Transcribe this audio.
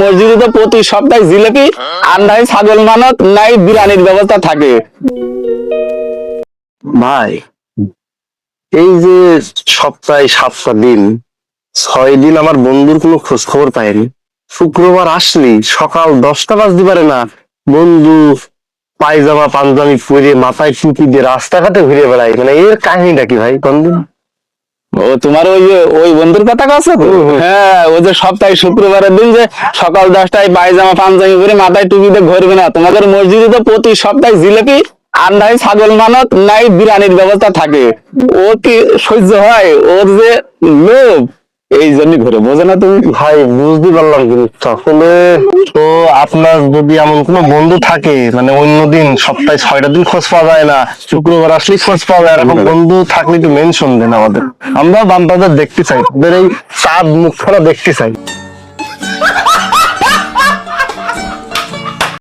মসজিদে তো প্রতি সপ্তাহে জিলেপি আর নাই ছাগল মানত নাই বিরিয়ানির ব্যবস্থা থাকে। ভাই এই যে সপ্তাহে 7টা দিন 6 দিন আমার বন্ধুর কোনো খোঁজ খবর পাইনি। শুক্রবার আসলি সকাল 10টা বাজতে পারে না, বন্ধু পায়জামা পাঞ্জাবি পরে মাথায় টুপি দিয়ে রাস্তাঘাটে ঘুরে বেড়ায়। মানে এর কাহিনীটা কি ভাই বন্ধু? ও তোমার ওই বন্ধুর কথা কাছে তো? হ্যাঁ, ও যে সপ্তাহে শুক্রবারের দিন যে সকাল 10টায় পায়জামা পাঞ্জাবি পরে মাথায় টুপি দিয়ে ঘুরবে না, তোমাদের মসজিদে তো প্রতি সপ্তাহে জিলেপি আর নাই ছাগল মানত নাই বিরিয়ানির ব্যবস্থা থাকে। ও কি সহ্য হয়? ওর যে লোভ, এই জন্য ঘুরে, বোঝো না তুমি? ভাই বুঝতে পারলাম, কিন্তু আসলে তো আপনার যদি এমন কোনো বন্ধু থাকে, মানে অন্যদিন সপ্তাহে 6টা দিন খোঁজ পাওয়া যায় না, শুক্রবার আসলেই খোঁজ পাওয়া যায়, এরকম বন্ধু থাকলে একটু মেনশন দেন আমাদের। আমরা বান্দাদের দেখতে চাই, ওদের এই চাঁদ মুখটা দেখতে চাই।